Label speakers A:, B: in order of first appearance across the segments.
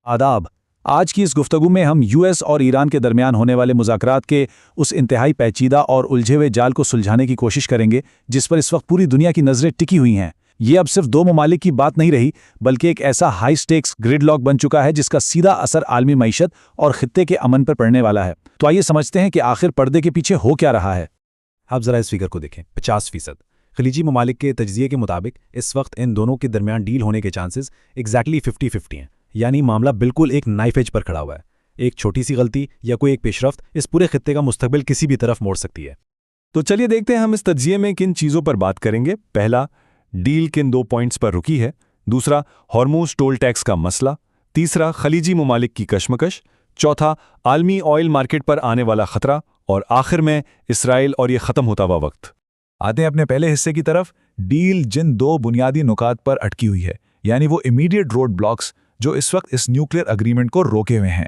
A: आदाब। आज की इस गुफ्तगू में हम यूएस और ईरान के दरमियान होने वाले मुज़ाकरात के उस इंतहाई पेचीदा और उलझे हुए जाल को सुलझाने की कोशिश करेंगे जिस पर इस वक्त पूरी दुनिया की नज़रें टिकी हुई हैं। ये अब सिर्फ दो ममालिक की बात नहीं रही, बल्कि एक ऐसा हाई स्टेक्स ग्रिडलॉक बन चुका है जिसका सीधा असर आलमी मईशत और खित्ते के अमन पर पड़ने वाला है। तो आइए समझते हैं कि आखिर पर्दे के पीछे हो क्या रहा है।
B: आप ज़रा इस फिगर को देखें, 50%। खलीजी ममालिक के तज्जिए के मुताबिक इस वक्त इन दोनों के दरमियान डील होने के चांसेस एग्जैक्टली 50-50 हैं, यानी मामला बिल्कुल एक नाइफ एज पर खड़ा हुआ है। एक छोटी सी गलती या कोई एक पेशरफ्त इस पूरे खित्ते का मुस्तकबिल किसी भी तरफ मोड़ सकती है।
C: तो चलिए देखते हैं हम इस तज्जिए में किन चीज़ों पर बात करेंगे। पहला, डील किन 2 पॉइंट्स पर रुकी है। दूसरा, हॉर्मूज टोल टैक्स का मसला। तीसरा, खलीजी ममालिक की कशमकश। चौथा, आलमी ऑयल मार्केट पर आने वाला खतरा। और आखिर में इसराइल और ये ख़त्म होता हुआ वक्त।
A: आते हैं अपने पहले हिस्से की तरफ। डील जिन दो बुनियादी नुकात पर अटकी हुई है, यानी वो इमीडिएट रोड ब्लॉक्स जो इस वक्त इस न्यूक्लियर अग्रीमेंट को रोके हुए हैं।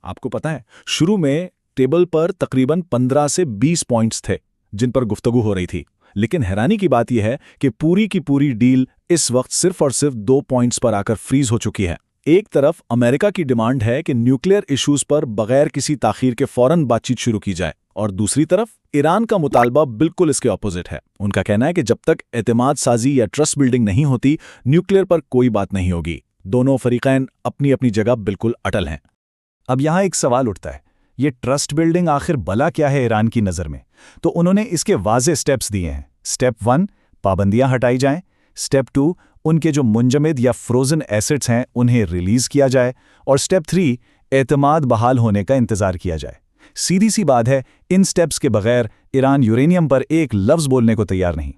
A: आपको पता है, शुरू में टेबल पर तकरीबन 15 से 20 पॉइंट्स थे जिन पर गुफ्तगू हो रही थी, लेकिन हैरानी की बात यह है कि पूरी की पूरी डील इस वक्त सिर्फ और सिर्फ 2 पॉइंट्स पर आकर फ्रीज हो चुकी है। एक तरफ अमेरिका की डिमांड है कि न्यूक्लियर इश्यूज पर बगैर किसी ताखीर के फौरन बातचीत शुरू की जाए, और दूसरी तरफ ईरान का मुतालबा बिल्कुल इसके ऑपोजिट है। उनका कहना है कि जब तक एतमाद साजी या ट्रस्ट बिल्डिंग नहीं होती, न्यूक्लियर पर कोई बात नहीं होगी। दोनों फरीकैन अपनी अपनी जगह बिल्कुल अटल हैं। अब यहाँ एक सवाल उठता है, ये ट्रस्ट बिल्डिंग आखिर भला क्या है ईरान की नज़र में? तो उन्होंने इसके वाज़े स्टेप्स दिए हैं। स्टेप 1, पाबंदियां हटाई जाएं। स्टेप 2, उनके जो मुंजमद या फ्रोजन एसेट्स हैं उन्हें रिलीज किया जाए। और स्टेप 3, एतमाद बहाल होने का इंतजार किया जाए। सीधी सी बात है, इन स्टेप्स के बगैर ईरान यूरेनियम पर एक लफ्ज़ बोलने को तैयार नहीं।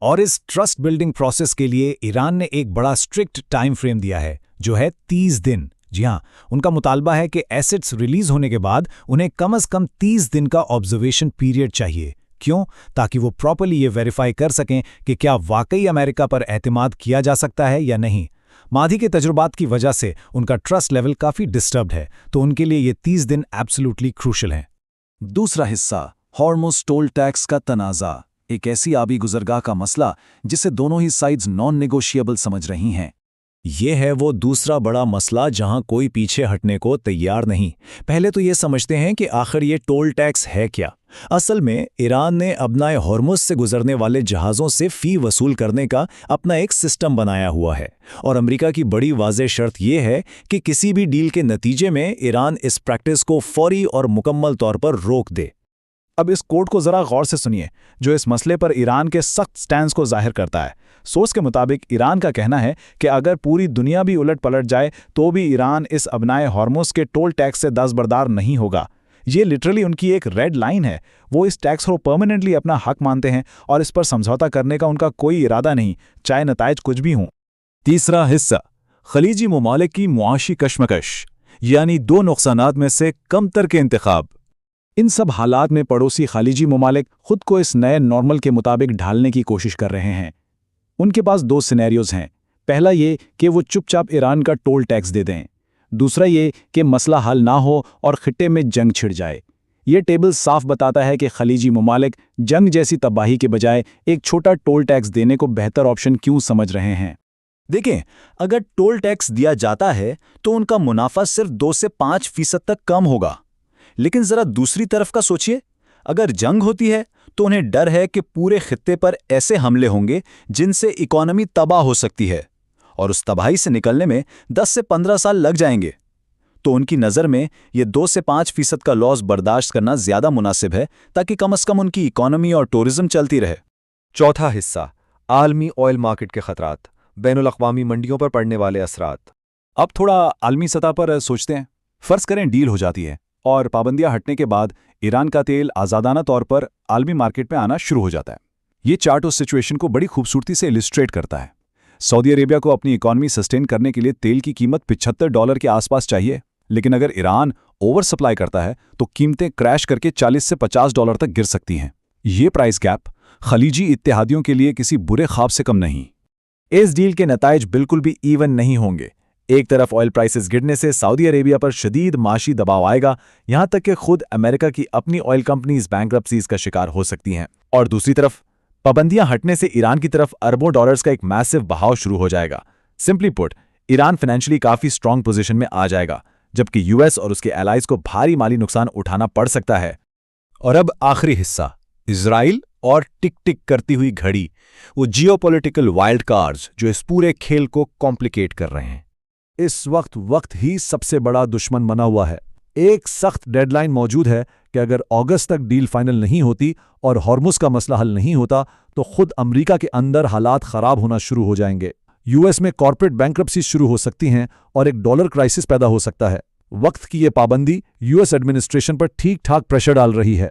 A: और इस ट्रस्ट बिल्डिंग प्रोसेस के लिए ईरान ने एक बड़ा स्ट्रिक्ट टाइम फ्रेम दिया है, जो है 30 दिन। जी हाँ, उनका मुतालबा है कि एसेट्स रिलीज होने के बाद उन्हें कम से कम 30 दिन का ऑब्जर्वेशन पीरियड चाहिए। क्यों? ताकि वो प्रॉपर्ली ये वेरीफाई कर सकें कि क्या वाकई अमेरिका पर एतमाद किया जा सकता है या नहीं। मादी के तजुर्बात की वजह से उनका ट्रस्ट लेवल काफ़ी डिस्टर्ब्ड है, तो उनके लिए ये 30 दिन एब्सोल्युटली क्रूशल हैं। दूसरा हिस्सा, हॉर्मोज टोल टैक्स का तनाज़ा, एक ऐसी आबी गुजरगाह का मसला जिसे दोनों ही साइड्स नॉन नेगोशिएबल समझ रही हैं। ये है वो दूसरा बड़ा मसला जहां कोई पीछे हटने को तैयार नहीं। पहले तो ये समझते हैं कि आखिर ये टोल टैक्स है क्या। असल में ईरान ने अपनाए हॉर्मुज से गुजरने वाले जहाज़ों से फ़ी वसूल करने का अपना एक सिस्टम बनाया हुआ है, और अमेरिका की बड़ी वाज़ेह शर्त यह है कि किसी भी डील के नतीजे में ईरान इस प्रैक्टिस को फौरी और मुकम्मल तौर पर रोक दे। अब इस कोड को ज़रा गौर से सुनिए, जो इस मसले पर ईरान के सख्त स्टैंस को जाहिर करता है। सोर्स के मुताबिक ईरान का कहना है कि अगर पूरी दुनिया भी उलट पलट जाए तो भी ईरान इस अपनाए हॉर्मुज के टोल टैक्स से दस्तबरदार नहीं होगा। ये लिटरली उनकी एक रेड लाइन है। वो इस टैक्स को परमानेंटली अपना हक मानते हैं और इस पर समझौता करने का उनका कोई इरादा नहीं, चाहे नताइज कुछ भी हों। तीसरा हिस्सा, खलीजी ममालिक की मुआशी कशमकश, यानी 2 नुकसानात में से कमतर के इंतखाब। इन सब हालात में पड़ोसी खलीजी ममालिक खुद को इस नए नॉर्मल के मुताबिक ढालने की कोशिश कर रहे हैं। उनके पास 2 सिनेरियोज हैं। पहला ये कि वो चुपचाप ईरान का टोल टैक्स दे दें। दूसरा ये कि मसला हल ना हो और खिट्टे में जंग छिड़ जाए। ये टेबल साफ बताता है कि खलीजी ममालिक जंग जैसी तबाही के बजाय एक छोटा टोल टैक्स देने को बेहतर ऑप्शन क्यों समझ रहे हैं।
D: देखें, अगर टोल टैक्स दिया जाता है तो उनका मुनाफा सिर्फ 2 से 5% तक कम होगा। लेकिन जरा दूसरी तरफ का सोचिए, अगर जंग होती है तो उन्हें डर है कि पूरे खित्ते पर ऐसे हमले होंगे जिनसे इकोनॉमी तबाह हो सकती है, और उस तबाही से निकलने में 10 से 15 साल लग जाएंगे। तो उनकी नज़र में ये 2 से 5% का लॉस बर्दाश्त करना ज़्यादा मुनासिब है, ताकि कम से कम उनकी इकोनॉमी और टूरिज्म चलती रहे।
B: चौथा हिस्सा, आलमी ऑयल मार्केट के खतरात, बैनुल अक़वामी मंडियों पर पड़ने वाले असरात।
A: अब थोड़ा आलमी सतह पर सोचते हैं। फ़र्ज़ करें डील हो जाती है और पाबंदियां हटने के बाद ईरान का तेल आज़ादाना तौर पर आलमी मार्केट में आना शुरू हो जाता है। ये चार्ट उस सिचुएशन को बड़ी खूबसूरती से इलिस्ट्रेट करता है। सऊदी अरेबिया को अपनी इकॉनमी सस्टेन करने के लिए तेल की कीमत $75 के आसपास चाहिए, लेकिन अगर ईरान ओवर सप्लाई करता है तो कीमतें क्रैश करके $40 से $50 तक गिर सकती हैं। ये प्राइस गैप खलीजी इत्तेहादियों के लिए किसी बुरे ख्वाब से कम नहीं। इस डील के नताइज बिल्कुल भी इवन नहीं होंगे। एक तरफ ऑयल प्राइसेस गिरने से सऊदी अरेबिया पर शदीद माशी दबाव आएगा, यहां तक कि खुद अमेरिका की अपनी ऑयल कंपनीज बैंक्रप्सीज का शिकार हो सकती हैं। और दूसरी तरफ पाबंदियां हटने से ईरान की तरफ अरबों डॉलर्स का एक मैसिव बहाव शुरू हो जाएगा। सिंपली पुट, ईरान फाइनेंशियली काफी स्ट्रांग पोजीशन में आ जाएगा, जबकि यूएस और उसके एलाइज को भारी माली नुकसान उठाना पड़ सकता है।
B: और अब आखिरी हिस्सा, इजराइल और टिक टिक करती हुई घड़ी, वो जियोपॉलिटिकल वाइल्ड कार्ड्स जो इस पूरे खेल को कॉम्प्लिकेट कर रहे हैं।
C: इस वक्त ही सबसे बड़ा दुश्मन बना हुआ है। एक सख्त डेडलाइन मौजूद है कि अगर अगस्त तक डील फाइनल नहीं होती और हॉर्मुज का मसला हल नहीं होता तो खुद अमेरिका के अंदर हालात खराब होना शुरू हो जाएंगे। यूएस में कॉर्पोरेट बैंक्रप्सी शुरू हो सकती हैं और एक डॉलर क्राइसिस पैदा हो सकता है। वक्त की ये पाबंदी यूएस एडमिनिस्ट्रेशन पर ठीक ठाक प्रेशर डाल रही है।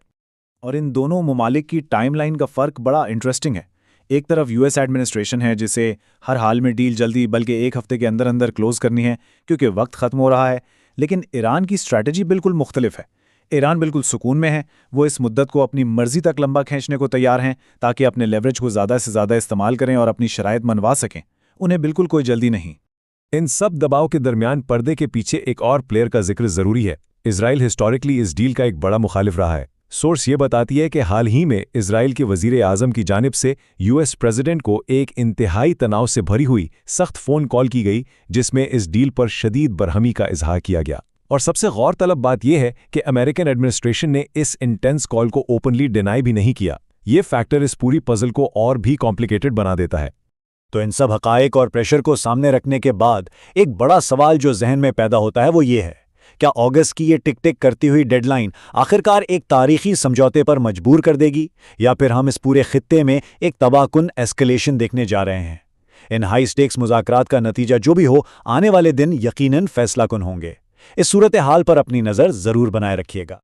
A: और इन दोनों ममालिक की टाइमलाइन का फर्क बड़ा इंटरेस्टिंग है। एक तरफ यूएस एडमिनिस्ट्रेशन है जिसे हर हाल में डील जल्दी बल्कि एक हफ्ते के अंदर अंदर क्लोज करनी है क्योंकि वक्त खत्म हो रहा है, लेकिन ईरान की स्ट्रैटेजी बिल्कुल मुख्तलिफ है। ईरान बिल्कुल सुकून में है, वो इस मुद्दत को अपनी मर्जी तक लंबा खींचने को तैयार हैं ताकि अपने लेवरेज को ज़्यादा से ज़्यादा इस्तेमाल करें और अपनी शराइत मनवा सकें। उन्हें बिल्कुल कोई जल्दी नहीं।
C: इन सब दबाव के दरमियान पर्दे के पीछे एक और प्लेयर का जिक्र जरूरी है। इजराइल हिस्टोरिकली इस डील का एक बड़ा मुखालिफ रहा है। सोर्स ये बताती है कि हाल ही में इजराइल के वजीर आजम की जानिब से यूएस प्रेसिडेंट को एक इंतहाई तनाव से भरी हुई सख्त फ़ोन कॉल की गई, जिसमें इस डील पर शदीद बरहमी का इजहार किया गया। और सबसे गौरतलब बात यह है कि अमेरिकन एडमिनिस्ट्रेशन ने इस इंटेंस कॉल को ओपनली डिनाई भी नहीं किया। ये फैक्टर इस पूरी पजल को और भी कॉम्प्लिकेटेड बना देता है।
D: तो इन सब हकायक और प्रेशर को सामने रखने के बाद एक बड़ा सवाल जो जहन में पैदा होता है वो ये है, क्या अगस्त की ये टिक टिक करती हुई डेडलाइन आखिरकार एक तारीखी समझौते पर मजबूर कर देगी, या फिर हम इस पूरे खित्ते में एक तबाहकुन एस्केलेशन देखने जा रहे हैं? इन हाई स्टेक्स मुज़ाकरात का नतीजा जो भी हो, आने वाले दिन यकीनन फैसलाकुन होंगे। इस सूरत हाल पर अपनी नज़र ज़रूर बनाए रखिएगा।